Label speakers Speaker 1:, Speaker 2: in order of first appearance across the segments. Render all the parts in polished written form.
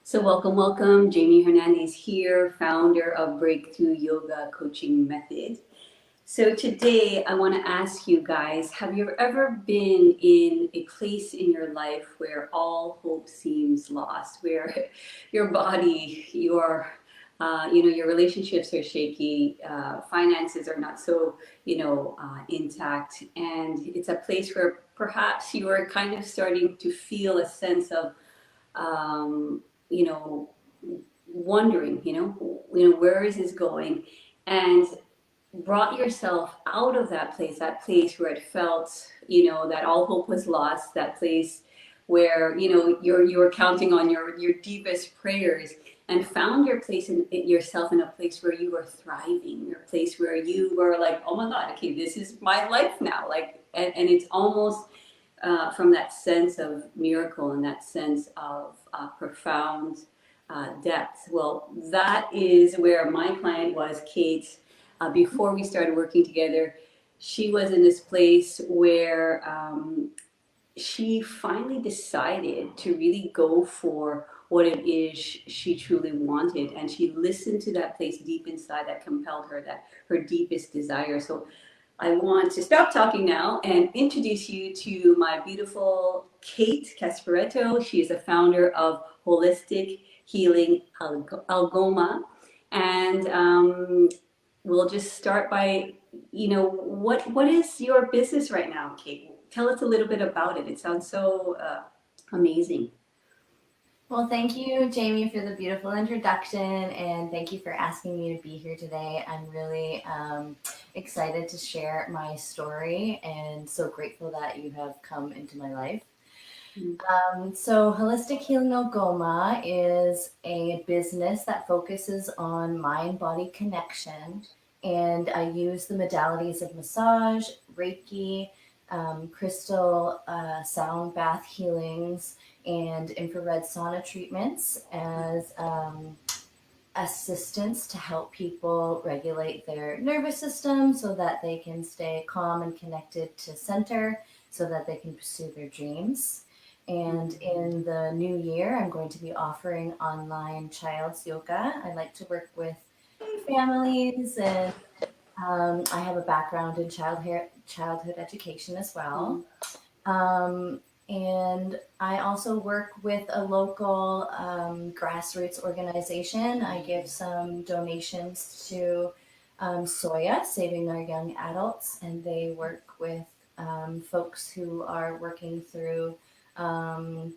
Speaker 1: So, welcome, welcome. Jamie Hernandez here, founder of Breakthrough Yoga Coaching Method. So, today I want to ask you guys, have you ever been in a place in your life where all hope seems lost, where your body, your relationships are shaky, finances are not so, intact, and it's a place where perhaps you are kind of starting to feel a sense of um, you know, wondering, where is this going? And brought yourself out of that place where it felt, that all hope was lost, that place where, you were counting on your deepest prayers and found your place yourself in a place where you were thriving, your place where you were like, oh my God, okay, this is my life now. Like, and it's almost from that sense of miracle and that sense of profound depth. Well, that is where my client was, Kate. Before we started working together, she was in this place where she finally decided to really go for what it is she truly wanted. And she listened to that place deep inside that compelled her, that her deepest desire. So I want to stop talking now and introduce you to my beautiful Kate Casparetto. She is the founder of Holistic Healing Algoma. And we'll just start by, what is your business right now, Kate? Tell us a little bit about it. It sounds so amazing.
Speaker 2: Well, thank you, Jamie, for the beautiful introduction, and thank you for asking me to be here today. I'm really excited to share my story and so grateful that you have come into my life. So, Holistic Healing Ogoma is a business that focuses on mind body connection, and I use the modalities of massage, Reiki, crystal sound bath healings, and infrared sauna treatments as assistance to help people regulate their nervous system so that they can stay calm and connected to center so that they can pursue their dreams. And in the new year, I'm going to be offering online child's yoga. I like to work with families, and I have a background in childhood education as well. Um, and I also work with a local grassroots organization. I give some donations to Soya, Saving Our Young Adults, and they work with folks who are working through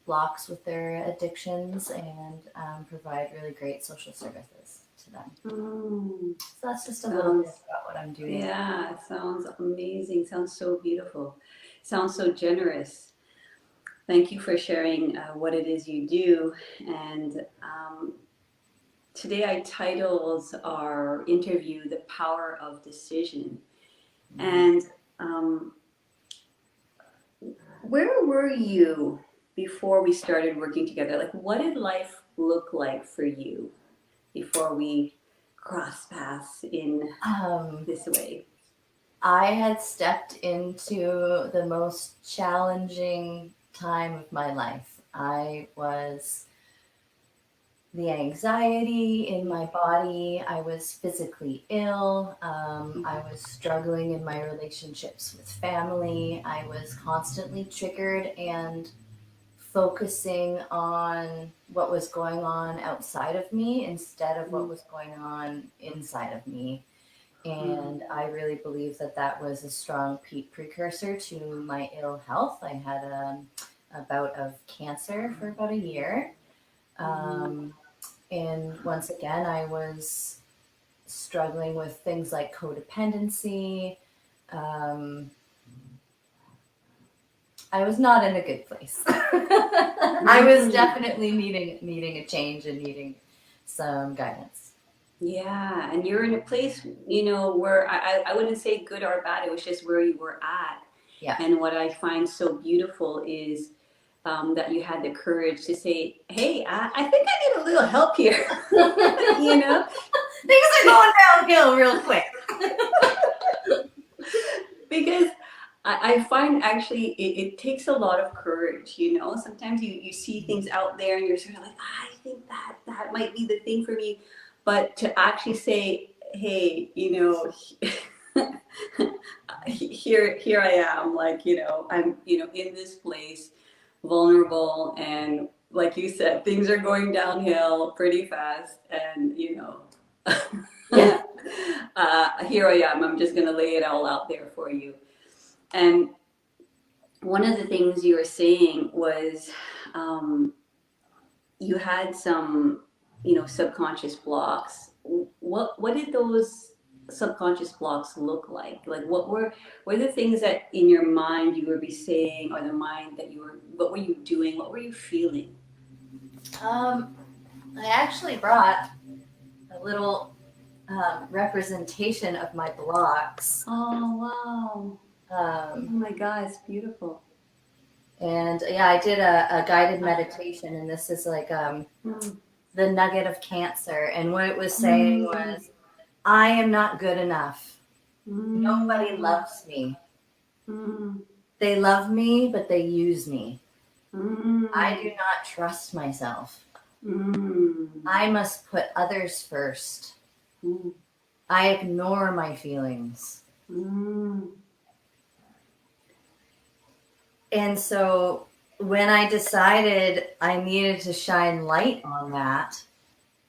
Speaker 2: blocks with their addictions and provide really great social services to them.
Speaker 1: Mm,
Speaker 2: So that's just a little bit
Speaker 1: sounds
Speaker 2: about what I'm doing.
Speaker 1: Yeah, it sounds amazing. Sounds so beautiful. Sounds so generous. Thank you for sharing what it is you do. And today I titled our interview "The Power of Decision." And um, where were you before we started working together? Like, what did life look like for you before we crossed paths in
Speaker 2: Um,
Speaker 1: this way?
Speaker 2: I had stepped into the most challenging time of my life. I was the anxiety in my body. I was physically ill. I was struggling in my relationships with family. I was constantly triggered and focusing on what was going on outside of me instead of what was going on inside of me.
Speaker 1: Mm,
Speaker 2: And I really believe that that was a strong precursor to my ill health. I had a bout of cancer for about a year.
Speaker 1: mm,
Speaker 2: Um, and once again, I was struggling with things like codependency. Um, I was not in a good place. I was
Speaker 1: mm.
Speaker 2: definitely needing a change and needing some guidance.
Speaker 1: Yeah, and you're in a place, where I wouldn't say good or bad, it was just where you were at.
Speaker 2: Yeah.
Speaker 1: And what I find so beautiful is that you had the courage to say, hey, I think I need a little help here, you know?
Speaker 2: Things are going downhill real quick.
Speaker 1: Because I find actually it takes a lot of courage, you know. Sometimes you see things out there and you're sort of like, "Ah, I think that might be the thing for me." But to actually say, hey, you know, here I am, like, you know, I'm, you know, in this place, vulnerable, and like you said, things are going downhill pretty fast, and you know,
Speaker 2: Yeah.
Speaker 1: here I am. I'm just gonna lay it all out there for you. And one of the things you were saying was um, you had some, you know, subconscious blocks. What did those subconscious blocks look like? Like what were the things that in your mind you would be saying, or the mind that you were, what were you doing? What were you feeling?
Speaker 2: Um, I actually brought a little representation of my blocks.
Speaker 1: Oh wow. Oh
Speaker 2: Um,
Speaker 1: my God, it's beautiful.
Speaker 2: and yeah, I did a guided meditation, and this is like
Speaker 1: Mm,
Speaker 2: the nugget of cancer. And what it was saying
Speaker 1: mm,
Speaker 2: was, I am not good enough. Nobody
Speaker 1: mm,
Speaker 2: loves me.
Speaker 1: mm,
Speaker 2: They love me, but they use me. I do
Speaker 1: mm,
Speaker 2: not trust myself.
Speaker 1: mm,
Speaker 2: I must put others first.
Speaker 1: mm,
Speaker 2: I ignore my feelings.
Speaker 1: mm,
Speaker 2: And so when I decided I needed to shine light on that,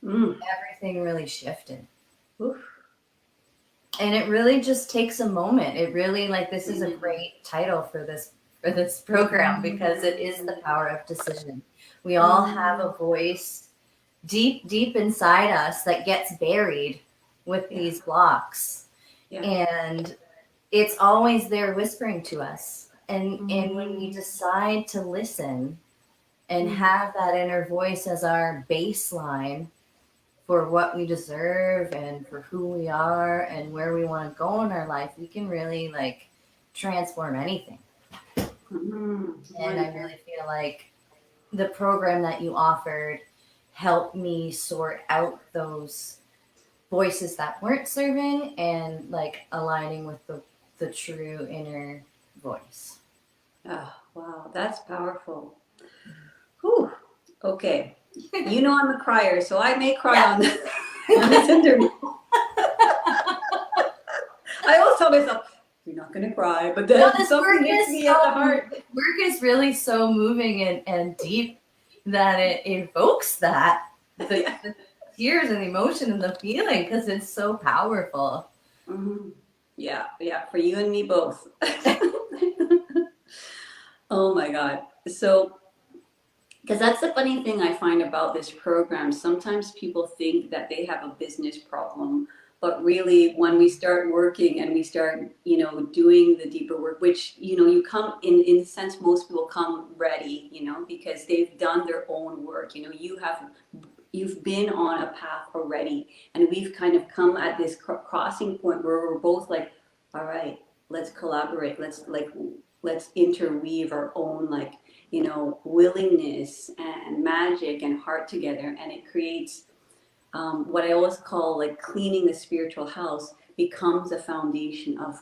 Speaker 1: mm.
Speaker 2: everything really shifted.
Speaker 1: Oof.
Speaker 2: And it really just takes a moment. It really, like, this is a
Speaker 1: Mm,
Speaker 2: great title for this program, because it is the
Speaker 1: mm,
Speaker 2: power of decision. We all have a
Speaker 1: mm.
Speaker 2: voice deep inside us that gets buried with
Speaker 1: Yeah,
Speaker 2: these blocks,
Speaker 1: yeah.
Speaker 2: and it's always there whispering to us. And when we
Speaker 1: Mm,
Speaker 2: decide to listen and
Speaker 1: mm,
Speaker 2: have that inner voice as our baseline for what we deserve and for who we are and where we want to go in our life, we can really like transform anything.
Speaker 1: mm.
Speaker 2: And I
Speaker 1: Wonderful.
Speaker 2: really feel like the program that you offered helped me sort out those voices that weren't serving and like aligning with the true inner voice.
Speaker 1: Oh, wow, that's powerful. Whew. Okay. You know I'm a crier, so I may cry
Speaker 2: Yeah.
Speaker 1: on this, on this interview. I always tell myself, you're not going to cry, but
Speaker 2: No,
Speaker 1: then
Speaker 2: this
Speaker 1: something hits me at the heart.
Speaker 2: work is really so moving and deep that it evokes that
Speaker 1: Yeah.
Speaker 2: the tears and the emotion and the feeling, because it's so powerful.
Speaker 1: Mhm. Yeah, yeah, for you and me both. Oh my God. So, because that's the funny thing I find about this program. Sometimes people think that they have a business problem, but really, when we start working and we start, you know, doing the deeper work, which, you know, you come in a sense, most people come ready, you know, because they've done their own work. You know, you've been on a path already, and we've kind of come at this crossing point where we're both like, all right, let's collaborate. Let's interweave our own, like, you know, willingness and magic and heart together, and it creates what I always call like cleaning the spiritual house becomes a foundation of,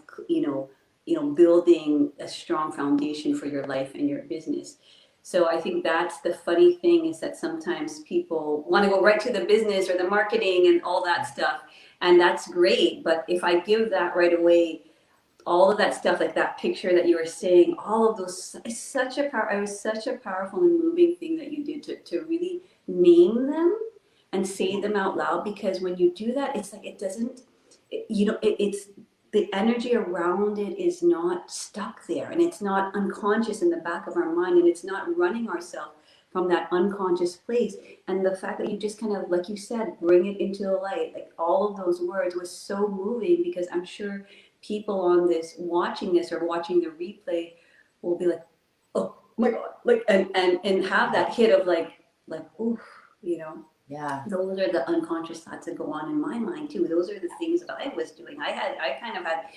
Speaker 1: building a strong foundation for your life and your business. So I think that's the funny thing, is that sometimes people want to go right to the business or the marketing and all that stuff, and that's great. But if I give that right away, all of that stuff, like that picture that you were saying, all of those, it's such a power. It was such a powerful and moving thing that you did to really name them and say them out loud. Because when you do that, it's like it doesn't, it's the energy around it is not stuck there, and it's not unconscious in the back of our mind, and it's not running ourselves from that unconscious place. And the fact that you just kind of, like you said, bring it into the light, like all of those words was so moving, because I'm sure people on this watching this or watching the replay will be like, oh my God, like, and have that hit of like oof, you know.
Speaker 2: Yeah.
Speaker 1: Those are the unconscious thoughts that go on in my mind too. Those are the things that I was doing. I kind of had,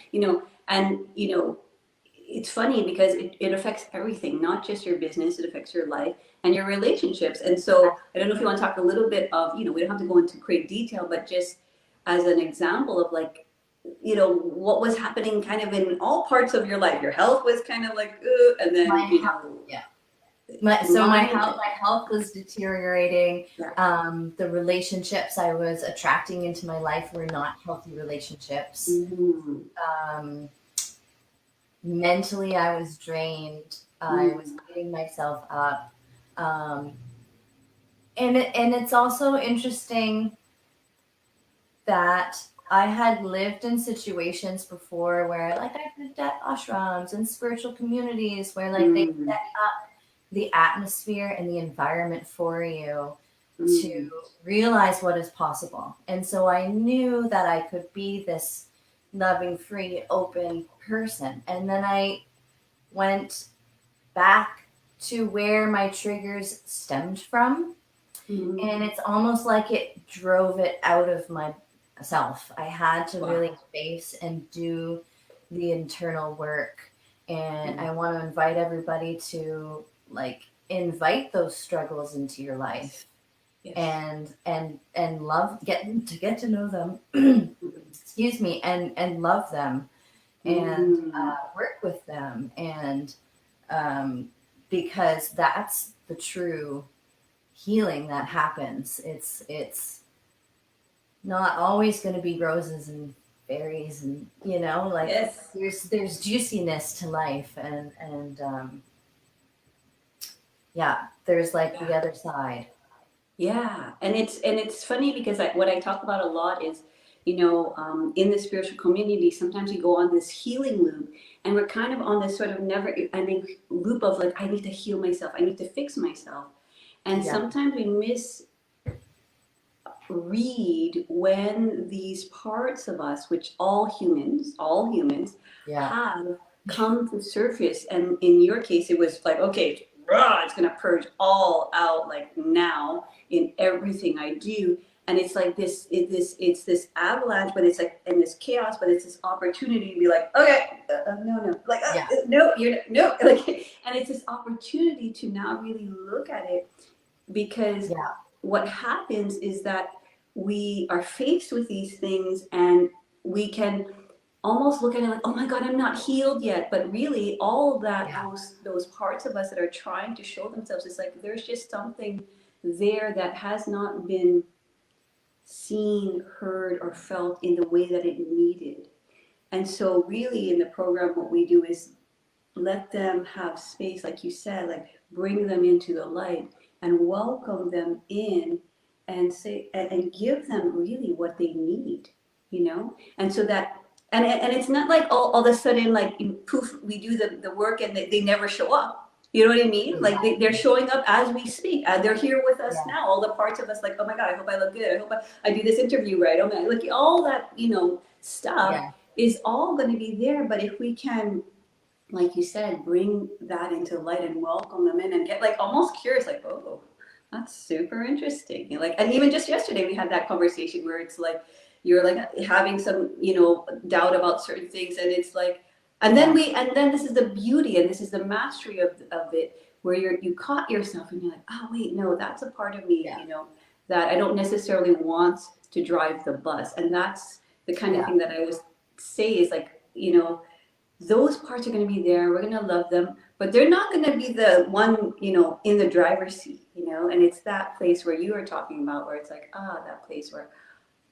Speaker 1: and it's funny because it affects everything, not just your business. It affects your life and your relationships. And so I don't know if you want to talk a little bit of, we don't have to go into great detail, but just as an example of like, what was happening kind of in all parts of your life. Your health was kind of like, and
Speaker 2: My
Speaker 1: then,
Speaker 2: health, yeah.
Speaker 1: mind.
Speaker 2: My health was deteriorating.
Speaker 1: Yeah.
Speaker 2: The relationships I was attracting into my life were not healthy relationships.
Speaker 1: Mhm.
Speaker 2: Um, Mentally, I was drained. I was
Speaker 1: Mm.
Speaker 2: beating myself up. Um, and it's also interesting that I had lived in situations before where like I've lived at ashrams and spiritual communities where like they
Speaker 1: Mm.
Speaker 2: set up the atmosphere and the environment for you to
Speaker 1: Mm.
Speaker 2: realize what is possible. And so I knew that I could be this loving, free, open person. And then I went back to where my triggers stemmed from.
Speaker 1: Mm.
Speaker 2: And it's almost like it drove it out of myself. I had to really
Speaker 1: Wow.
Speaker 2: face and do the internal work. And
Speaker 1: Mm.
Speaker 2: I want to invite everybody to like invite those struggles into your
Speaker 1: Yes.
Speaker 2: life
Speaker 1: Yes.
Speaker 2: and love get to know them excuse me and love them and
Speaker 1: Mm.
Speaker 2: work with them and um, because that's the true healing that happens. It's not always going to be roses and berries and like
Speaker 1: Yes.
Speaker 2: there's juiciness to life and yeah, there's like the
Speaker 1: Yeah.
Speaker 2: other side.
Speaker 1: Yeah, and it's funny because what I talk about a lot is, in the spiritual community, sometimes we go on this healing loop, and we're kind of on this sort of never-ending loop of like, I need to heal myself, I need to fix myself, and
Speaker 2: Yeah,
Speaker 1: sometimes we misread when these parts of us, which all humans,
Speaker 2: yeah,
Speaker 1: have come to surface, and in your case, it was like, okay, rah, it's gonna purge all out like now in everything I do. And it's like it's this avalanche, but it's like in this chaos, but it's this opportunity to be like, okay, no, like,
Speaker 2: yeah,
Speaker 1: no, you're no, like, and it's this opportunity to now really look at it, because
Speaker 2: yeah,
Speaker 1: what happens is that we are faced with these things, and we can almost look at it like, oh my god, I'm not healed yet, but really all of that,
Speaker 2: yeah,
Speaker 1: those parts of us that are trying to show themselves, it's like there's just something there that has not been seen, heard, or felt in the way that it needed. And so really in the program, what we do is let them have space, like you said, like bring them into the light and welcome them in, and say and give them really what they need. And so that, and it's not like all of a sudden, like, poof, we do the work and they never show up. You know what I mean? Like they're
Speaker 2: exactly.
Speaker 1: showing up as we speak. They're here with us
Speaker 2: Yeah,
Speaker 1: now. All the parts of us, like, oh my God, I hope I look good. I hope I do this interview right. Oh my, like all that, stuff
Speaker 2: yeah,
Speaker 1: is all going to be there. But if we can, like you said, bring that into light and welcome them in and get like almost curious, like, oh, that's super interesting. Like, and even just yesterday we had that conversation where it's like you're like having some, doubt about certain things, and it's like,
Speaker 2: yeah,
Speaker 1: and then this is the beauty and this is the mastery of it, where you caught yourself and you're like, oh wait, no, that's a part of me,
Speaker 2: yeah,
Speaker 1: that I don't necessarily want to drive the bus. And that's the kind of
Speaker 2: yeah,
Speaker 1: thing that I always say is like, those parts are going to be there. We're going to love them, but they're not going to be the one, in the driver's seat. And it's that place where you are talking about, where it's like, that place where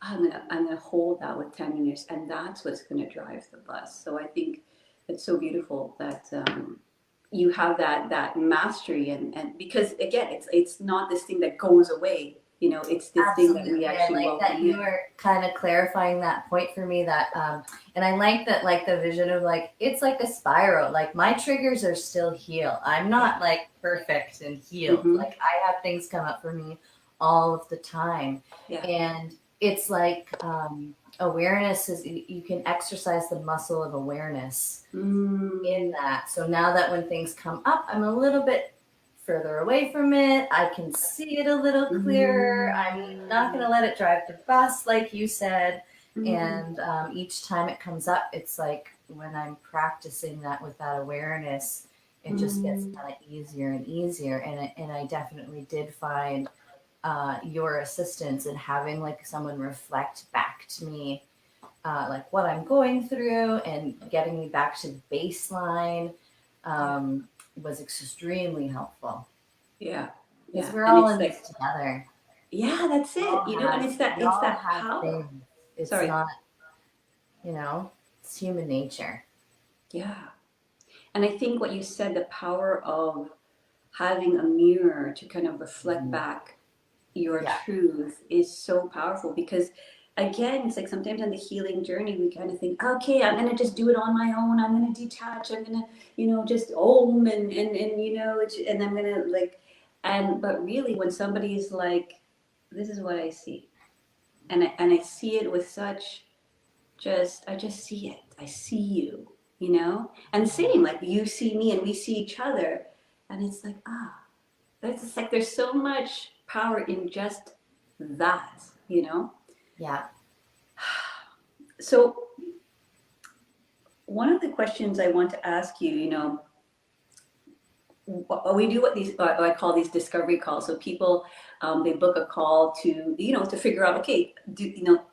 Speaker 1: I'm gonna hold that with tenderness, and that's what's going to drive the bus. So I think it's so beautiful that you have that mastery, and because again, it's not this thing that goes away. It's this thing that we
Speaker 2: absolutely. I
Speaker 1: actually
Speaker 2: like that
Speaker 1: welcome
Speaker 2: you
Speaker 1: in.
Speaker 2: were kind of clarifying that point for me that and I like that like the vision of like it's like a spiral. Like my triggers are still healed. I'm
Speaker 1: Yeah.
Speaker 2: not like perfect and healed.
Speaker 1: Mm-hmm.
Speaker 2: Like I have things come up for me all of the time.
Speaker 1: Yeah.
Speaker 2: And it's like awareness is you can exercise the muscle of awareness in
Speaker 1: Mm.
Speaker 2: that. So now that when things come up, I'm a little bit further away from it. I can see it a little clearer. I'm not going
Speaker 1: Mm.
Speaker 2: to let it drive the bus, like you said.
Speaker 1: Mm.
Speaker 2: And each time it comes up, it's like when I'm practicing that with that awareness, it just gets
Speaker 1: Mm.
Speaker 2: kind of easier and easier. And I definitely did find your assistance in having like someone reflect back to me like what I'm going through and getting me back to baseline was extremely helpful
Speaker 1: Yeah.
Speaker 2: because
Speaker 1: Yeah.
Speaker 2: we're
Speaker 1: And
Speaker 2: all
Speaker 1: it's
Speaker 2: in this
Speaker 1: like,
Speaker 2: together.
Speaker 1: yeah, that's
Speaker 2: We
Speaker 1: it.
Speaker 2: all
Speaker 1: You know, and
Speaker 2: have we
Speaker 1: it's
Speaker 2: all
Speaker 1: that
Speaker 2: have
Speaker 1: power.
Speaker 2: things. It's
Speaker 1: Sorry.
Speaker 2: not, you know, it's human nature.
Speaker 1: Yeah. And I think what you said, the power of having a mirror to kind of reflect
Speaker 2: Mhm.
Speaker 1: back your
Speaker 2: Yeah.
Speaker 1: truth is so powerful because again it's like sometimes on the healing journey we kind of think, okay, I'm gonna just do it on my own, I'm gonna detach, I'm gonna, just om and and I'm gonna like, but really when somebody is like, this is what I see, and I see it with such, I just see it, I see you, and same, like you see me and we see each other, and it's like, that's just like there's so much power in just that,
Speaker 2: Yeah.
Speaker 1: So one of the questions I want to ask you, we do what what I call these discovery calls. So people, they book a call to, to figure out, okay,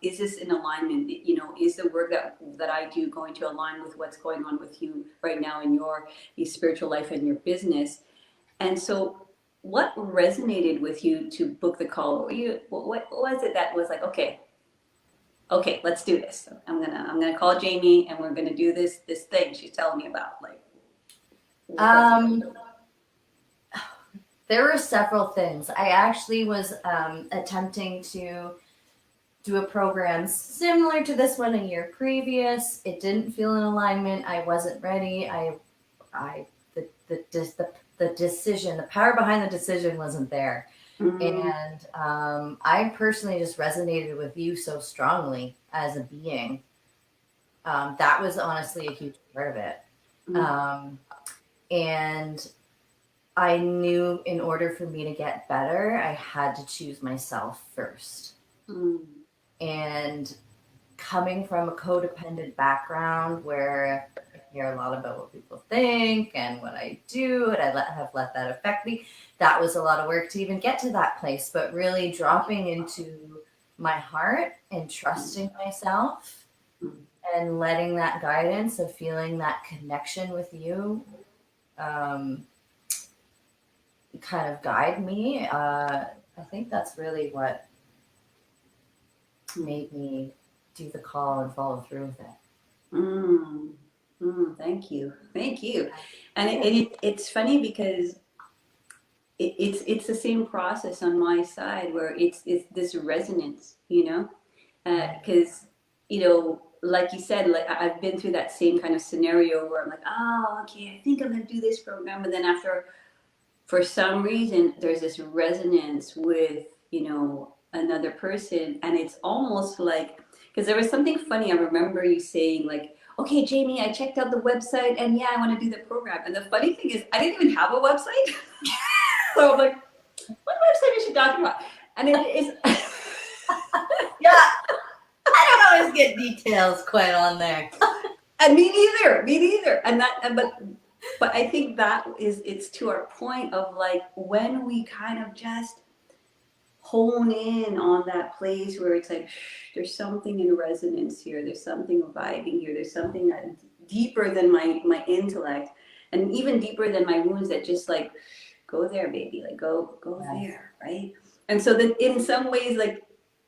Speaker 1: is this in alignment? Is the work that I do going to align with what's going on with you right now in your spiritual life and your business? And so, what resonated with you to book the call? What was it that was like, okay, let's do this. I'm gonna call Jamie and we're gonna do this thing she's telling me about. Like, what was it?
Speaker 2: Um, there were several things. I actually was attempting to do a program similar to this one a year previous. It didn't feel in alignment. I wasn't ready. I the decision, the power behind the decision wasn't there.
Speaker 1: Mm,
Speaker 2: And I personally just resonated with you so strongly as a being. That was honestly a huge part of it.
Speaker 1: mm,
Speaker 2: Um, and I knew in order for me to get better, I had to choose myself first.
Speaker 1: mm,
Speaker 2: And coming from a codependent background where I care a lot about what people think and what I do, and have let that affect me, that was a lot of work to even get to that place. But really dropping into my heart and trusting myself
Speaker 1: mm,
Speaker 2: and letting that guidance of feeling that connection with you um, kind of guide me. I think that's really what
Speaker 1: mm,
Speaker 2: made me do the call and follow through with it.
Speaker 1: mm, thank you, thank you. And
Speaker 2: Yeah.
Speaker 1: it's funny because it's the same process on my side where it's this resonance, because like you said, like I've been through that same kind of scenario where I'm like, oh, okay, I think I'm gonna do this program, and then after, for some reason, there's this resonance with another person, and it's almost like, because there was something funny, I remember you saying like, okay, Jamie, I checked out the website and yeah, I want to do the program, and the funny thing is I didn't even have a website. So I'm like, what website is she talking about? And it is.
Speaker 2: Yeah, I don't always get details quite on there.
Speaker 1: And me neither. But I think that is, it's to our point of like when we kind of just hone in on that place where it's like, shh, there's something in resonance here, there's something vibing here, there's something that deeper than my intellect, and even deeper than my wounds, that just like, go there, baby, like go
Speaker 2: Yes.
Speaker 1: there, right? And so then in some ways, like,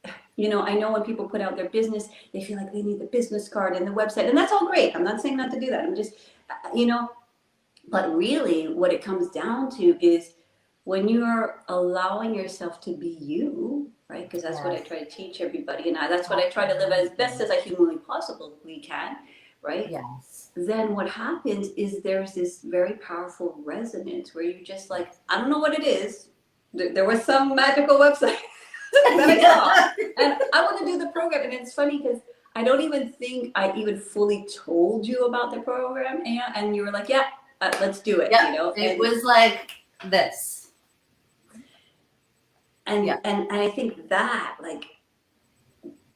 Speaker 1: I know when people put out their business, they feel like they need the business card and the website, and that's all great. I'm not saying not to do that. I'm just, but really what it comes down to is when you're allowing yourself to be you, right? Because that's what I
Speaker 2: Yes.
Speaker 1: try to teach everybody, and that's what I try to live as best
Speaker 2: Absolutely.
Speaker 1: as I humanly possibly can, right?
Speaker 2: Yes.
Speaker 1: Then what happens is there's this very powerful resonance where you just like, I don't know what it is. There was some magical website that I saw,
Speaker 2: Yeah.
Speaker 1: and I want to do the program. And it's funny because I don't even think I even fully told you about the program, and you were like, yeah, let's do it,
Speaker 2: Yep. It
Speaker 1: and
Speaker 2: was like this.
Speaker 1: and
Speaker 2: Yeah.
Speaker 1: and and I think that, like,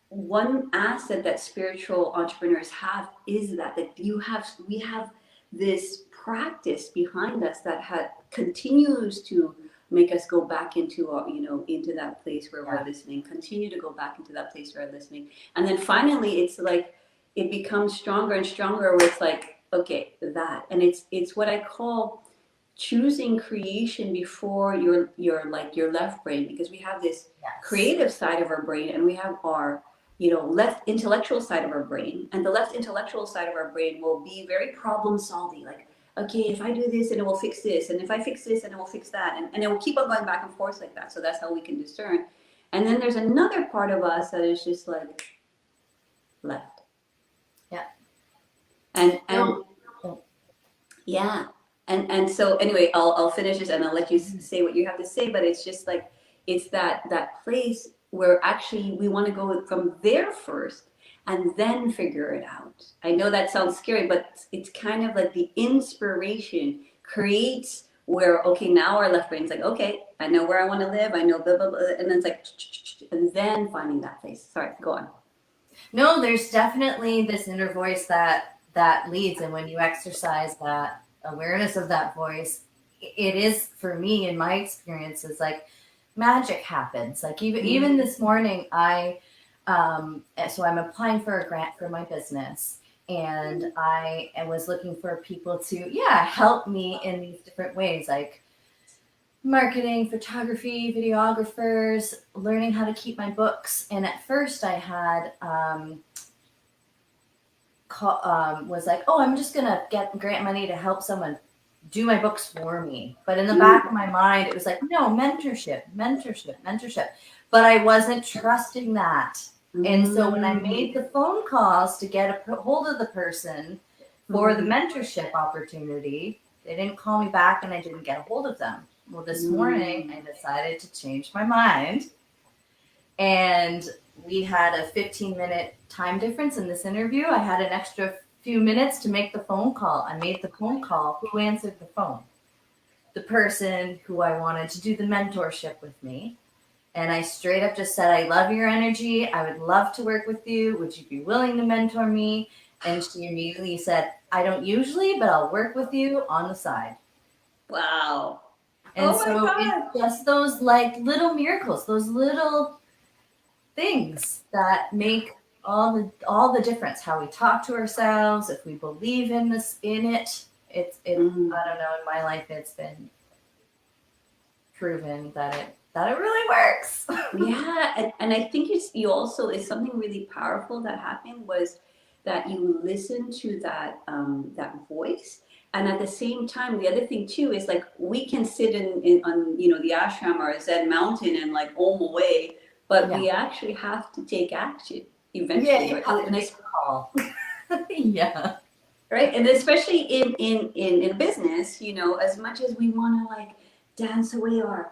Speaker 1: one asset that spiritual entrepreneurs have is that we have this practice behind us that continues to make us go back into our, into that place where
Speaker 2: Yeah.
Speaker 1: we're listening, continue to go back into that place where we're listening. And then finally it's like it becomes stronger and stronger where it's like, okay, that. And it's what I call choosing creation before your left brain, because we have this
Speaker 2: Yes.
Speaker 1: creative side of our brain and we have our left intellectual side of our brain, and the left intellectual side of our brain will be very problem solving, like, okay, if I do this and it will fix this, and if I fix this and it will fix that, and it will keep on going back and forth like that. So that's how we can discern. And then there's another part of us that is just like left.
Speaker 2: Yeah.
Speaker 1: And
Speaker 2: No.
Speaker 1: yeah. And so anyway, I'll finish this and I'll let you say what you have to say, but it's just like it's that place where actually we want to go from there first and then figure it out. I know that sounds scary, but it's kind of like the inspiration creates where, okay, now our left brain's like, okay, I know where I want to live, I know blah blah blah, and then it's like and then finding that place. Sorry, go on.
Speaker 2: No, there's definitely this inner voice that leads, and when you exercise that awareness of that voice, it is, for me, in my experience, is like magic happens. Like even this morning, so I'm applying for a grant for my business, and I was looking for people to help me in these different ways, like marketing, photography, videographers, learning how to keep my books. And at first I had was like, oh, I'm just gonna get grant money to help someone do my books for me. But in the back of my mind, it was like, no, mentorship. But I wasn't trusting that. And so when I made the phone calls to get a hold of the person for the mentorship opportunity, they didn't call me back and I didn't get a hold of them. Well, this morning I decided to change my mind, and we had a 15-minute time difference in this interview. I had an extra few minutes to make the phone call. I made the phone call. Who answered the phone? The person who I wanted to do the mentorship with me. And I straight up just said, I love your energy. I would love to work with you. Would you be willing to mentor me? And she immediately said, I don't usually, but I'll work with you on the side.
Speaker 1: Wow.
Speaker 2: And so it's just those like little miracles, those little things that make all the difference. How we talk to ourselves, if we believe in it. It's I don't know, in my life it's been proven that it really works.
Speaker 1: Yeah, and I think you also is something really powerful that happened was that you listen to that voice, and at the same time, the other thing too is like we can sit in on the ashram or a Zen mountain and like om away, but we actually have to take action eventually.
Speaker 2: Yeah, you have to make a call. Yeah.
Speaker 1: Right, and especially in business, as much as we want to like dance away our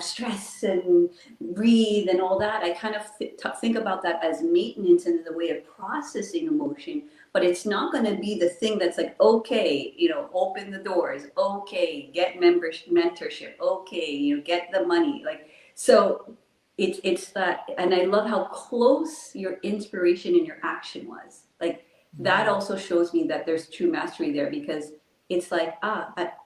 Speaker 1: stress and breathe and all that, I kind of think about that as maintenance and the way of processing emotion. But it's not going to be the thing that's like, okay, open the doors, okay, get mentorship, okay, get the money, like. So it's that, and I love how close your inspiration and your action was, like. That also shows me that there's true mastery there, because it's like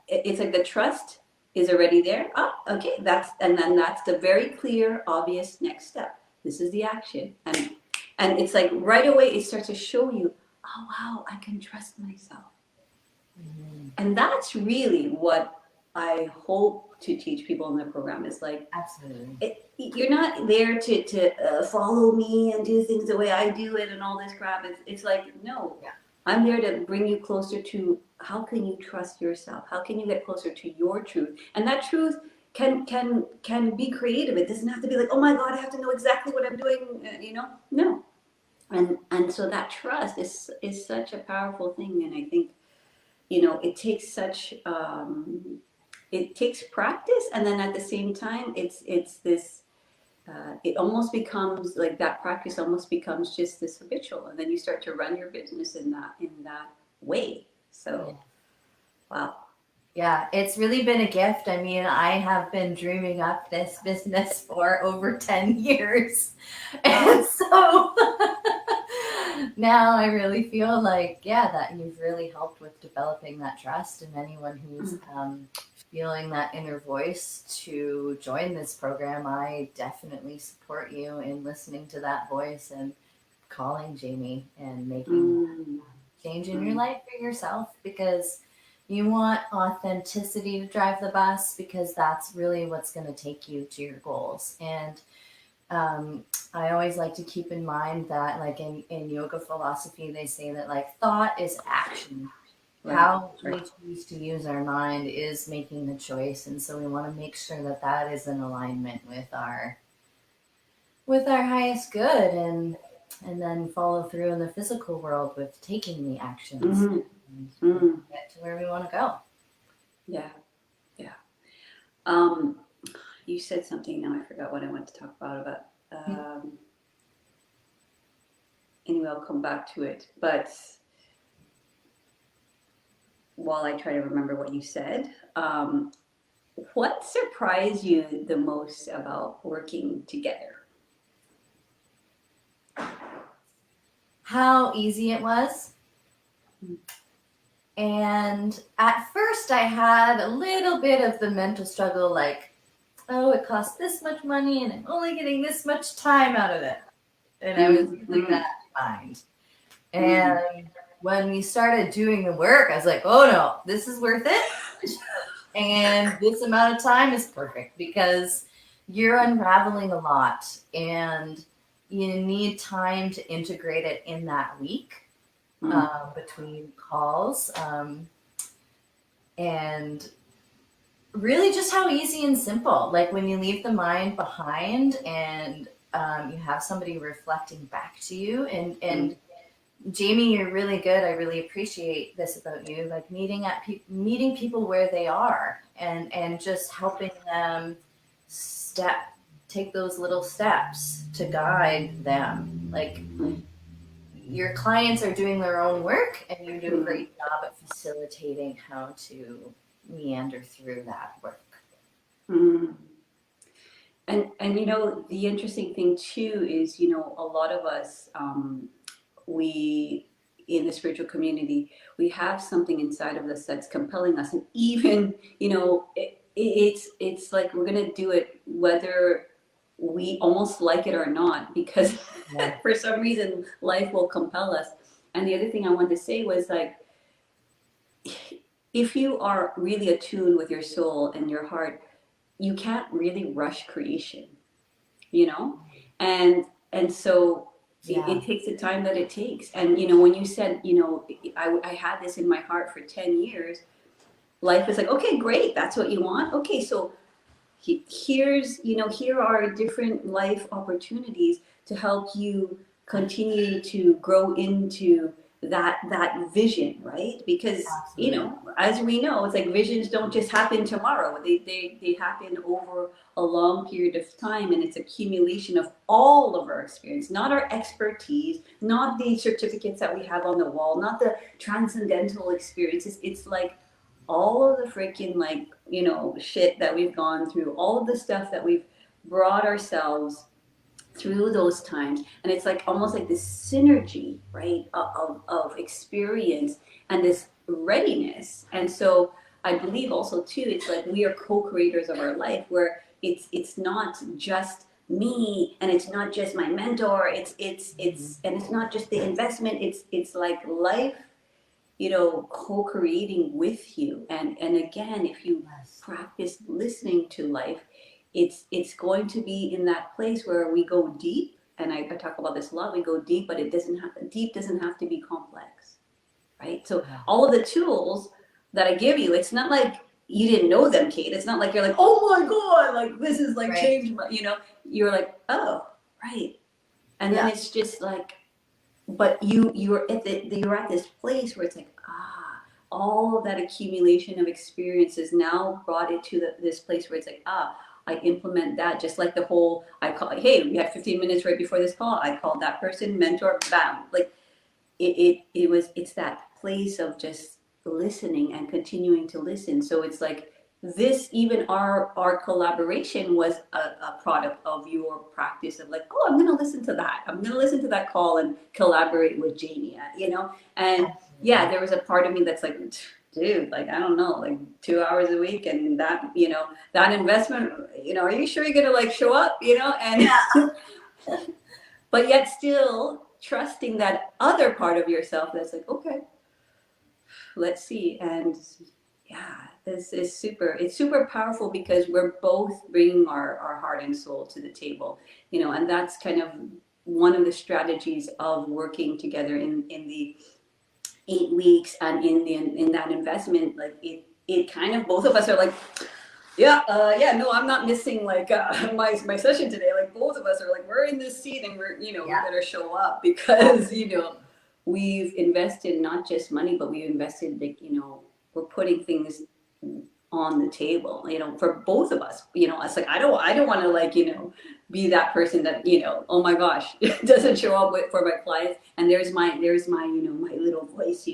Speaker 1: it's like the trust is already there. Okay, and then that's the very clear, obvious next step. This is the action, and it's like right away it starts to show you, oh wow, I can trust myself, and that's really what I hope to teach people in the program. Is like,
Speaker 2: absolutely.
Speaker 1: You're not there to follow me and do things the way I do it and all this crap. It's like, no, I'm there to bring you closer to how can you trust yourself? How can you get closer to your truth? And that truth can be creative. It doesn't have to be like, oh my God, I have to know exactly what I'm doing. No. And so that trust is such a powerful thing. And I think, it takes it takes practice, and then at the same time, it's this. It almost becomes like that practice almost becomes just this habitual, and then you start to run your business in that way. So, wow.
Speaker 2: Yeah, it's really been a gift. I mean, I have been dreaming up this business for over 10 years. And so now I really feel like, that you've really helped with developing that trust. And anyone who's feeling that inner voice to join this program, I definitely support you in listening to that voice and calling Jamie and making
Speaker 1: Mm,
Speaker 2: change in your
Speaker 1: mm,
Speaker 2: life for yourself, because you want authenticity to drive the bus, because that's really what's going to take you to your goals. And um, I always like to keep in mind that, like in yoga philosophy, they say that like thought is action.
Speaker 1: right,
Speaker 2: How
Speaker 1: right.
Speaker 2: we choose to use our mind is making the choice, and so we want to make sure that that is in alignment with our highest good, and then follow through in the physical world with taking the actions
Speaker 1: Hmm.
Speaker 2: and
Speaker 1: Mm,
Speaker 2: get to where we want to go.
Speaker 1: yeah, yeah. Um, you said something now. I forgot what I wanted to talk about. Anyway, I'll come back to it. But while I try to remember what you said, what surprised you the most about working together?
Speaker 2: How easy it was.
Speaker 1: Mm.
Speaker 2: And at first, I had a little bit of the mental struggle, like, oh, it costs this much money and I'm only getting this much time out of it. And I was
Speaker 1: Mm,
Speaker 2: feeling
Speaker 1: mm,
Speaker 2: that in mind.
Speaker 1: mm,
Speaker 2: And when we started doing the work, I was like, oh no, this is worth it. And this amount of time is perfect, because you're unraveling a lot and you need time to integrate it in that week,
Speaker 1: mm,
Speaker 2: between calls. And really just how easy and simple, like when you leave the mind behind and you have somebody reflecting back to you, and
Speaker 1: mm,
Speaker 2: Jamie, you're really good. I really appreciate this about you, like meeting people where they are, and just helping them step take those little steps to guide them. Like,
Speaker 1: mm,
Speaker 2: your clients are doing their own work, and you do a
Speaker 1: mm,
Speaker 2: great job at facilitating how to meander through that work.
Speaker 1: mm. And you know the interesting thing too is a lot of us we in the spiritual community we have something inside of us that's compelling us, and even it's like we're gonna do it whether we almost like it or not, because
Speaker 2: Yeah.
Speaker 1: for some reason life will compel us. And the other thing I wanted to say was like, if you are really attuned with your soul and your heart, you can't really rush creation, you know and so
Speaker 2: Yeah.
Speaker 1: it takes the time that it takes. And when you said, I had this in my heart for 10 years, life is like, okay, great, that's what you want. Okay, so here are different life opportunities to help you continue to grow into that vision, right? Because
Speaker 2: Absolutely.
Speaker 1: as we know, it's like visions don't just happen tomorrow. They happen over a long period of time, and it's accumulation of all of our experience, not our expertise, not the certificates that we have on the wall, not the transcendental experiences. It's like all of the freaking, like, shit that we've gone through, all of the stuff that we've brought ourselves through those times. And it's like almost like this synergy, right, of experience and this readiness. And so I believe also too, it's like we are co-creators of our life, where it's not just me, and it's not just my mentor, it's and it's not just the investment, it's like life, co-creating with you. And again, if you
Speaker 2: Yes.
Speaker 1: practice listening to life, it's going to be in that place where we go deep. And I talk about this a lot. We go deep, but it doesn't have deep doesn't have to be complex, right? So
Speaker 2: Yeah.
Speaker 1: all of the tools that I give you, it's not like you didn't know them, Kate. It's not like you're like, oh my god, like this is like
Speaker 2: Right.
Speaker 1: changed my, you're like, oh, right. And then
Speaker 2: Yeah.
Speaker 1: it's just like, but you're at this place where it's like, all of that accumulation of experiences now brought it to this place where it's like, I implement that. Just like the whole, I call, hey, we had 15 minutes right before this call, I called that person mentor, bam, like it's that place of just listening and continuing to listen. So it's like this, even our collaboration was a product of your practice of like, oh, I'm going to listen to that, I'm going to listen to that call and collaborate with Jamie, and yeah,
Speaker 2: Absolutely.
Speaker 1: there was a part of me that's like, dude, like, I don't know, like 2 hours a week and that, that investment, are you sure you're gonna like show up, and
Speaker 2: Yeah.
Speaker 1: but yet still trusting that other part of yourself that's like, okay, let's see. And yeah, this is it's super powerful because we're both bringing our heart and soul to the table, and that's kind of one of the strategies of working together in the 8 weeks and in that investment. Like it kind of, both of us are like, yeah, no, I'm not missing like my session today. Like both of us are like, we're in this seat and we
Speaker 2: Yeah.
Speaker 1: better show up because we've invested not just money, but we've invested like we're putting things on the table. For both of us. It's like I don't want to like be that person that oh my gosh doesn't show up for my clients, and there's my my little voice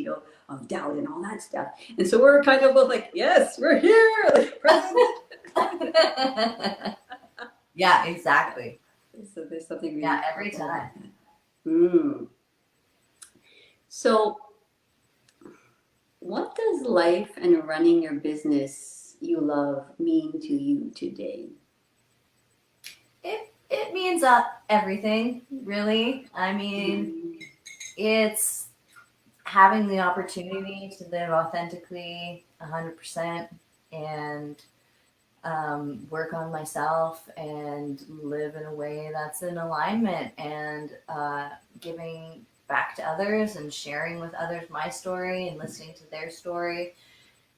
Speaker 1: of doubt and all that stuff. And so we're kind of both like, yes, we're here, like present.
Speaker 2: Yeah, exactly.
Speaker 1: So there's something really
Speaker 2: Yeah, every
Speaker 1: powerful
Speaker 2: time.
Speaker 1: about that. So what does life and running your business you love mean to you today?
Speaker 2: It means everything, really. I mean, it's having the opportunity to live authentically 100% and work on myself and live in a way that's in alignment and giving back to others and sharing with others my story and listening to their story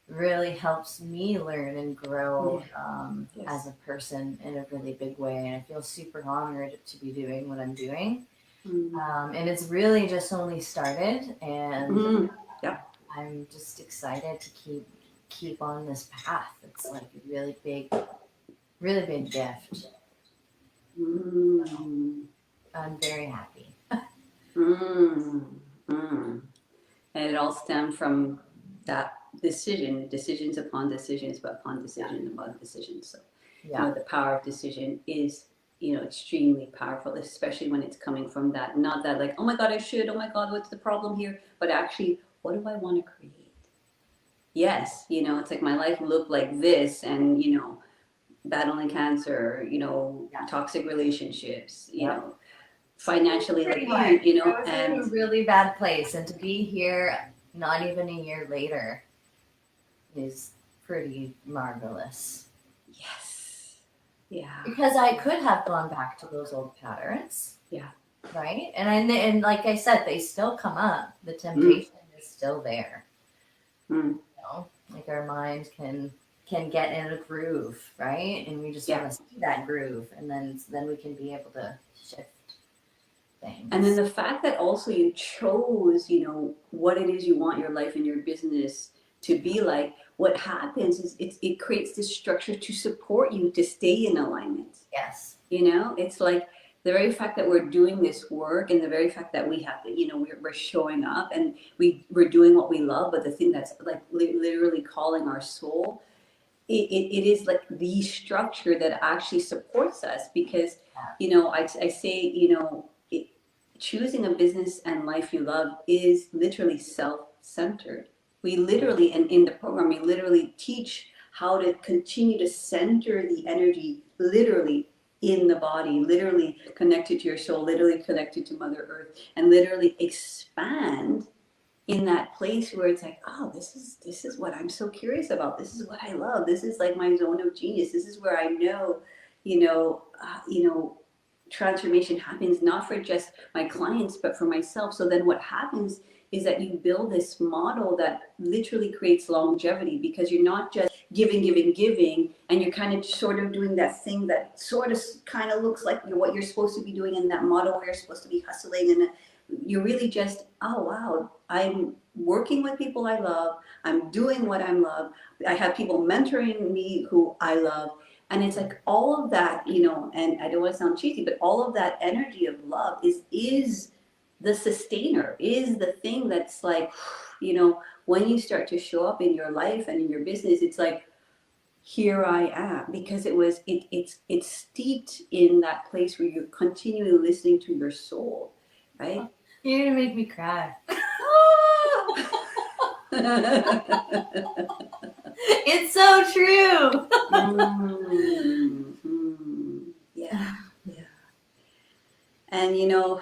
Speaker 2: really helps me learn and grow
Speaker 1: Yes.
Speaker 2: as a person in a really big way. And I feel super honored to be doing what I'm doing. And it's really just only started, and
Speaker 1: Yeah.
Speaker 2: I'm just excited to keep on this path. It's like a really big gift.
Speaker 1: Mm.
Speaker 2: I'm very happy.
Speaker 1: Mm. Mm. And it all stemmed from that decisions upon decisions, but upon decision upon decision. So,
Speaker 2: Yeah.
Speaker 1: the power of decision is, extremely powerful, especially when it's coming from that, not that like, oh my God, I should, oh my God, what's the problem here? But actually, what do I want to create? Yes, it's like my life looked like this, and, battling cancer,
Speaker 2: Yeah.
Speaker 1: toxic relationships,
Speaker 2: Yep.
Speaker 1: financially, like
Speaker 2: Pretty much. I was in a
Speaker 1: and
Speaker 2: really bad place, and to be here not even a year later is pretty marvelous.
Speaker 1: yes, yeah,
Speaker 2: Because I could have gone back to those old patterns.
Speaker 1: Yeah.
Speaker 2: Right? And like I said, they still come up. The temptation is still there.
Speaker 1: Mm.
Speaker 2: Like our mind can get in a groove, right? And we just want to see that groove, and then we can be able to shift things.
Speaker 1: And then the fact that also you chose, what it is you want your life and your business to be like, what happens is it creates this structure to support you to stay in alignment.
Speaker 2: Yes.
Speaker 1: It's like the very fact that we're doing this work, and the very fact that we have to, we're showing up, and we're doing what we love, but the thing that's like literally calling our soul, it is like the structure that actually supports us. Because I say choosing a business and life you love is literally self-centered. We literally, and in the program, we literally teach how to continue to center the energy literally in the body, literally connected to your soul, literally connected to Mother Earth, and literally expand in that place where it's like, oh, this is what I'm so curious about. This is what I love. This is like my zone of genius. This is where I know, transformation happens, not for just my clients, but for myself. So then what happens is that you build this model that literally creates longevity, because you're not just giving, and you're kind of sort of doing that thing that sort of kind of looks like what you're supposed to be doing in that model where you're supposed to be hustling, and you're really just, oh wow, I'm working with people I love, I'm doing what I love, I have people mentoring me who I love. And it's like all of that, and I don't want to sound cheesy, but all of that energy of love is the sustainer, is the thing that's like, when you start to show up in your life and in your business, it's like, here I am, because it's steeped in that place where you're continually listening to your soul, right?
Speaker 2: You're gonna make me cry. It's so true.
Speaker 1: Yeah, yeah. And you know,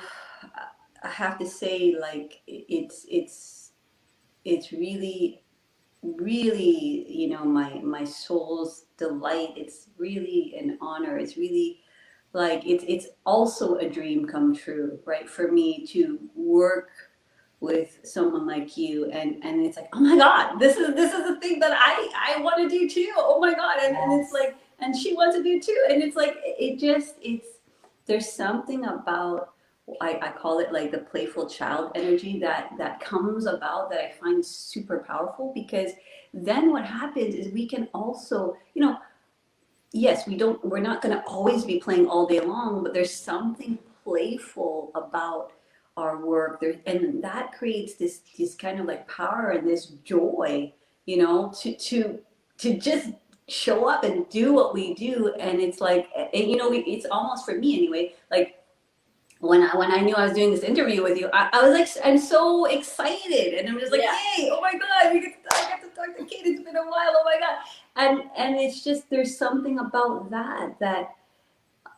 Speaker 1: I have to say, like, it's really, really, you know, my soul's delight. It's really an honor. It's really like it's also a dream come true, right? For me to work with someone like you, and it's like, oh my God, this is the thing that I want to do too. Oh my God, and it's
Speaker 2: Yes.
Speaker 1: like, and she wants to do too, and it's like it just it's there's something about I call it like the playful child energy that comes about that I find super powerful, because then what happens is we can also, you know, yes, we're not going to always be playing all day long, but there's something playful about our work there, and that creates this kind of like power and this joy, you know, to just show up and do what we do. And it's like, and you know, it's almost, for me anyway, like when I knew I was doing this interview with you, I was like, I'm so excited, and I'm just like,
Speaker 2: Yeah.
Speaker 1: yay! Oh my God, I get to talk to Kate. It's been a while. Oh my God, and it's just there's something about that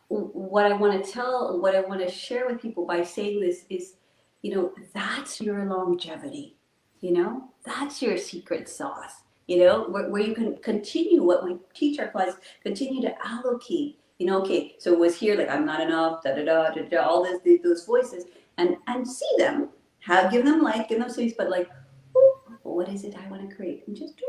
Speaker 1: what I want to share with people by saying this is, you know, that's your longevity. You know, that's your secret sauce. You know, where you can continue what we teach our clients, continue to allocate. You know, okay, so it was here like I'm not enough, da da da da da, all those voices, and see them, give them light, give them space, but like, ooh, what is it I want to create, and just do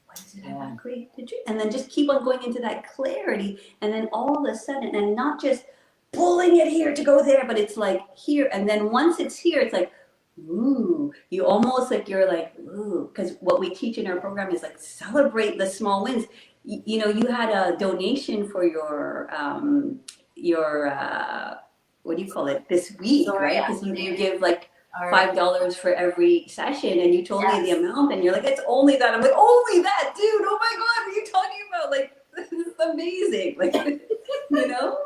Speaker 1: what is it I want to create to do? And then just keep on going into that clarity. And then all of a sudden, and not just pulling it here to go there, but it's like here. And then once it's here, it's like, ooh, you almost like you're like, ooh, because what we teach in our program is like celebrate the small wins. You know, you had a donation for your what do you call it, this week,
Speaker 2: So
Speaker 1: right?
Speaker 2: yeah.
Speaker 1: Because you give like
Speaker 2: Our,
Speaker 1: $5 for every session, and you told me the
Speaker 2: yes.
Speaker 1: amount, and you're like, it's only that. I'm like, only that, dude. Oh my God, what are you talking about? Like, this is amazing. Like, you know?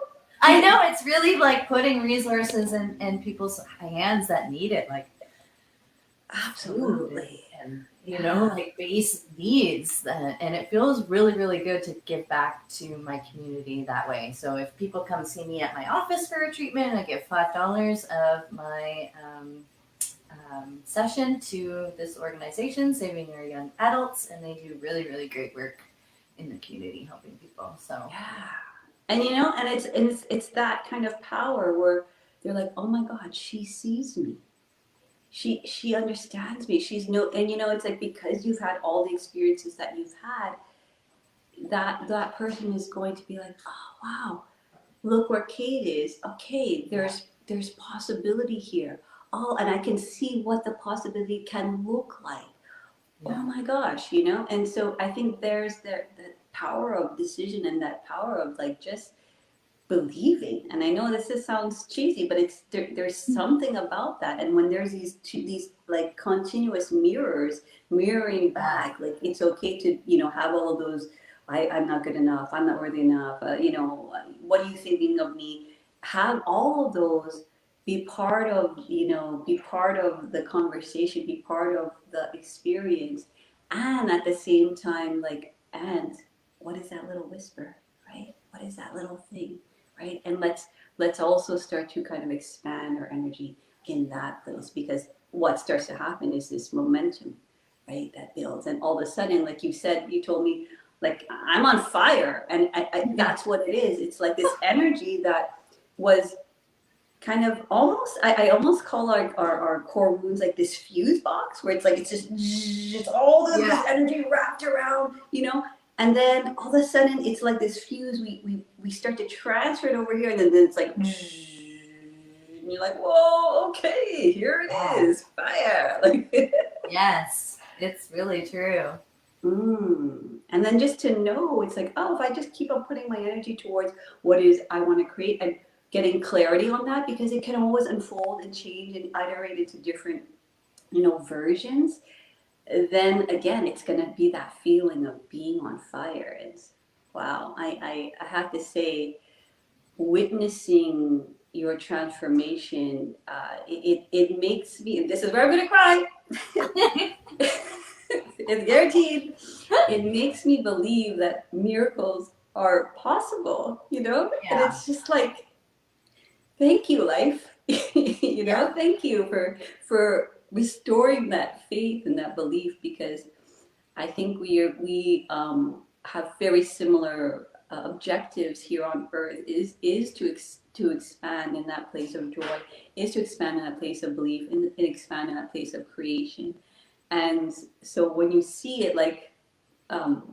Speaker 2: I know, it's really like putting resources in people's hands that need it, like food
Speaker 1: Absolutely.
Speaker 2: and you know, like base needs. And it feels really, really good to give back to my community that way. So if people come see me at my office for a treatment, I give $5 of my session to this organization, Saving Our Young Adults, and they do really, really great work in the community helping people. So
Speaker 1: Yeah. And you know, and it's that kind of power where they're like, oh my God, she sees me. She understands me. She's no, and you know, it's like because you've had all the experiences that you've had, that person is going to be like, oh wow, look where Kate is. Okay, there's possibility here. Oh, and I can see what the possibility can look like. Oh
Speaker 2: yeah.
Speaker 1: my gosh, you know? And so I think there's the power of decision, and that power of like just believing. And I know sounds cheesy, but there's something about that. And when there's these like continuous mirrors mirroring back, like it's okay to, you know, have all of those. I'm not good enough. I'm not worthy enough. You know, what are you thinking of me? Have all of those be part of, you know, be part of the conversation, be part of the experience, and at the same time, like, and what is that little whisper, right? What is that little thing? Right? And let's also start to kind of expand our energy in that place, because what starts to happen is this momentum, right? That builds, and all of a sudden, like you said, you told me, like I'm on fire, and that's what it is. It's like this energy that was kind of almost I almost call our core wounds like this fuse box, where it's like it's just it's all of this energy wrapped around, you know, and then all of a sudden it's like this fuse, we start to transfer it over here, and then it's like and you're like, whoa, okay, here it is, fire. Like
Speaker 2: Yes, it's really true.
Speaker 1: And then just to know, it's like, oh, if I just keep on putting my energy towards what is I want to create, and getting clarity on that, because it can always unfold and change and iterate into different, you know, versions. Then again, it's going to be that feeling of being on fire. It's wow. I have to say, witnessing your transformation, it makes me. This is where I'm going to cry. It's guaranteed. It makes me believe that miracles are possible, you know? And
Speaker 2: Yeah.
Speaker 1: it's just like, thank you, life. You
Speaker 2: Yeah.
Speaker 1: know, thank you for restoring that faith and that belief, because I think we have very similar objectives here on earth. Is to expand in that place of joy, is to expand in that place of belief, and expand in that place of creation. And so when you see it like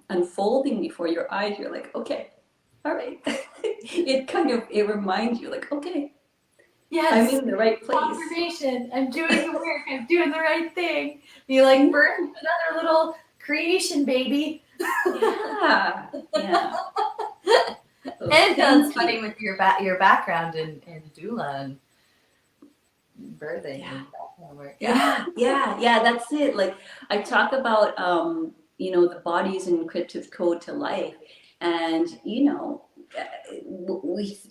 Speaker 1: unfolding before your eyes, you're like, okay, all right. It reminds you like, okay, I'm
Speaker 2: Yes.
Speaker 1: in the right place.
Speaker 2: Confirmation. I'm doing the work. I'm doing the right thing. You like birth another little creation baby.
Speaker 1: Yeah, yeah. So
Speaker 2: And that's
Speaker 1: thank
Speaker 2: funny
Speaker 1: you.
Speaker 2: with your background in doula and birthing
Speaker 1: Yeah.
Speaker 2: and background work. Yeah.
Speaker 1: Yeah, that's it. Like I talk about, the body's encrypted code to life, and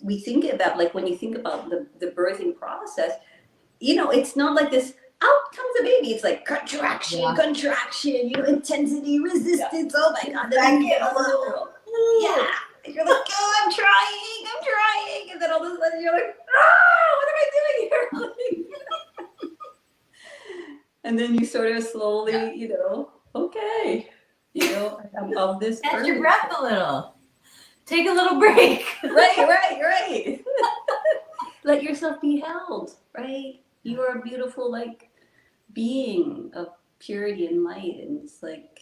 Speaker 1: we think about, like, when you think about the birthing process, it's not like this. Out comes a baby. It's like contraction,
Speaker 2: Yeah.
Speaker 1: contraction. Intensity, resistance. Oh my God! Then
Speaker 2: Back
Speaker 1: you get
Speaker 2: in
Speaker 1: a
Speaker 2: a
Speaker 1: little,
Speaker 2: little.
Speaker 1: yeah. And you're like, oh, I'm trying, and then all of a sudden you're like, ah, what am I doing here? And then you sort of
Speaker 2: Yeah.
Speaker 1: slowly, okay, I'm of this
Speaker 2: Catch your
Speaker 1: earth.
Speaker 2: breath a little. Take a little break.
Speaker 1: Right. Let yourself be held, right? You are a beautiful, like, being of purity and light. And it's like,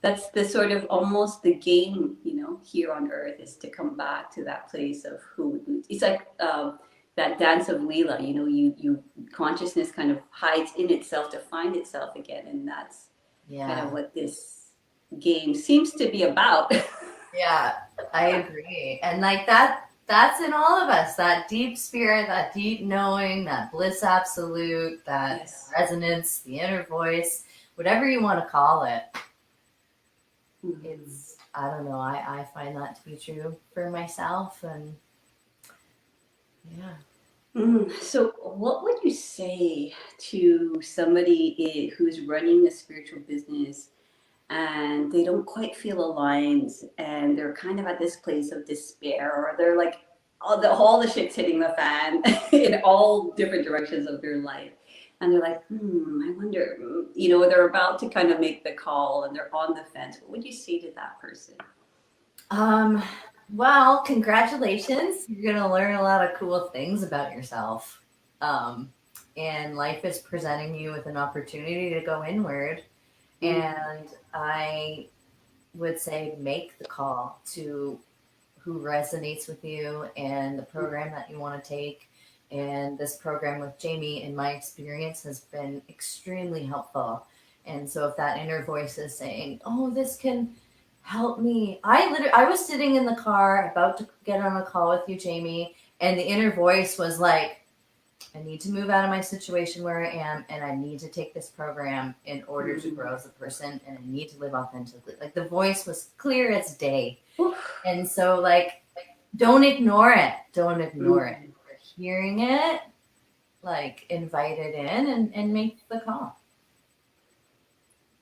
Speaker 1: that's the sort of almost the game, here on earth, is to come back to that place of who it's like, that dance of Leela, you consciousness kind of hides in itself to find itself again. And that's kind of
Speaker 2: Yeah.
Speaker 1: what this game seems to be about.
Speaker 2: Yeah, I agree. And like that's in all of us, that deep spirit, that deep knowing, that bliss absolute, that
Speaker 1: Yes.
Speaker 2: resonance, the inner voice, whatever you want to call it. It's, I don't know, I find that to be true for myself. And yeah.
Speaker 1: So, what would you say to somebody who's running a spiritual business and they don't quite feel aligned, and they're kind of at this place of despair, or they're like, all the shit's hitting the fan in all different directions of their life, and they're like, I wonder, they're about to kind of make the call and they're on the fence. What would you say to that person?
Speaker 2: Um, well, congratulations. You're going to learn a lot of cool things about yourself. Um, and life is presenting you with an opportunity to go inward. And I would say make the call to who resonates with you and the program that you want to take. And this program with Jamie, in my experience, has been extremely helpful. And so if that inner voice is saying, "Oh, this can help me," I was sitting in the car about to get on a call with you, Jamie, and the inner voice was like, I need to move out of my situation where I am, and I need to take this program in order to grow as a person, and I need to live authentically. Like the voice was clear as day. And so, like, don't ignore it. Don't ignore it. If you're hearing it, like, invite it in and make the call.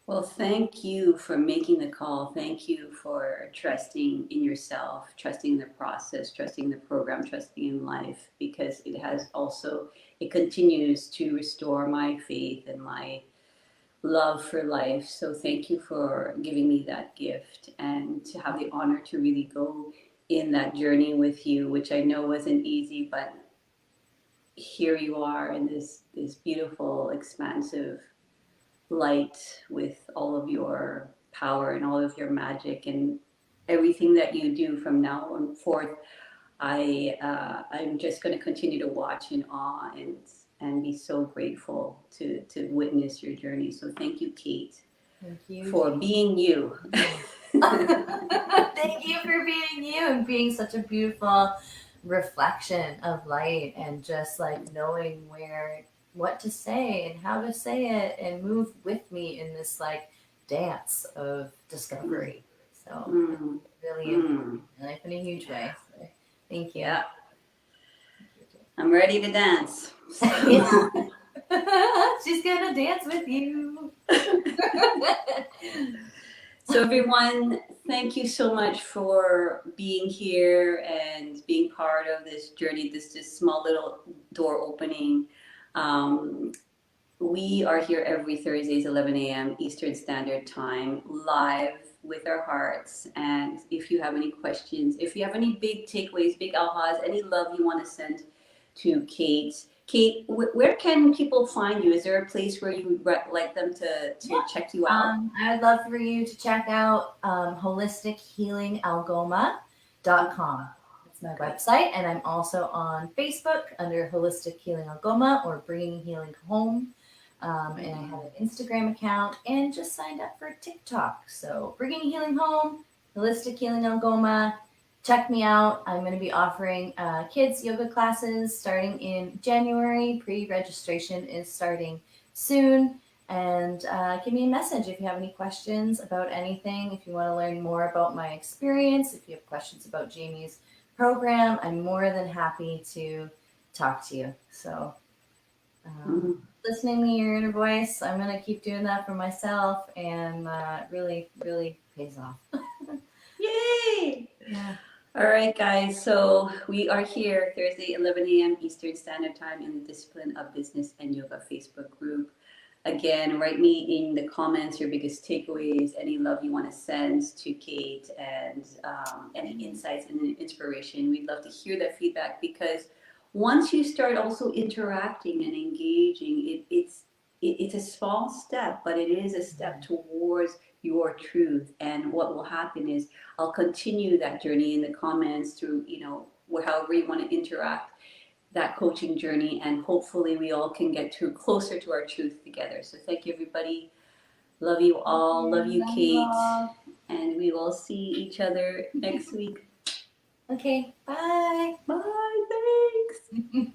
Speaker 1: Well, thank you for making the call. Thank you for trusting in yourself, trusting in the process, trusting the program, trusting in life, because it continues to restore my faith and my love for life. So thank you for giving me that gift, and to have the honor to really go in that journey with you, which I know wasn't easy, but here you are in this beautiful, expansive light with all of your power and all of your magic and everything that you do from now on forth. I'm just going to continue to watch in awe and be so grateful to witness your journey. So thank you, Kate,
Speaker 2: Thank you,
Speaker 1: for
Speaker 2: Jamie.
Speaker 1: being you.
Speaker 2: Thank you for being you and being such a beautiful reflection of light, and just like knowing what to say and how to say it, and move with me in this like dance of discovery. So
Speaker 1: Mm,
Speaker 2: really
Speaker 1: mm.
Speaker 2: my life in a huge way. So thank you.
Speaker 1: Yeah, I'm ready to dance.
Speaker 2: Yeah. She's gonna dance with you.
Speaker 1: So everyone, thank you so much for being here and being part of this journey, this small little door opening. Um, we are here every Thursdays, 11 a.m. Eastern Standard Time, live with our hearts. And if you have any questions, if you have any big takeaways, big ahas, any love you want to send to Kate, Kate, where can people find you? Is there a place where you would like them to check you out?
Speaker 2: I would love for you to check out holistichealingalgoma.com. It's my website, and I'm also on Facebook under Holistic Healing Algoma or Bringing Healing Home. And I have an Instagram account and just signed up for TikTok. So, Bringing Healing Home, Holistic Healing Algoma. Check me out. I'm going to be offering kids yoga classes starting in January. Pre registration is starting soon. And give me a message if you have any questions about anything. If you want to learn more about my experience, if you have questions about Jamie's program, I'm more than happy to talk to you. So, listening to your inner voice, I'm going to keep doing that for myself, and it really, really pays off.
Speaker 1: Yay!
Speaker 2: Yeah.
Speaker 1: All right, guys. So we are here Thursday, 11 a.m. Eastern Standard Time in the Discipline of Business and Yoga Facebook group. Again, write me in the comments your biggest takeaways, any love you want to send to Kate, and any insights and inspiration. We'd love to hear that feedback because once you start also interacting and engaging, it's a small step, but it is a step towards your truth. And what will happen is I'll continue that journey in the comments through, however you want to interact that coaching journey, and hopefully we all can get to closer to our truth together. So thank you, everybody. Love you all. Love you, Kate. And we will see each other next week.
Speaker 2: Okay, bye.
Speaker 1: Bye. Thanks.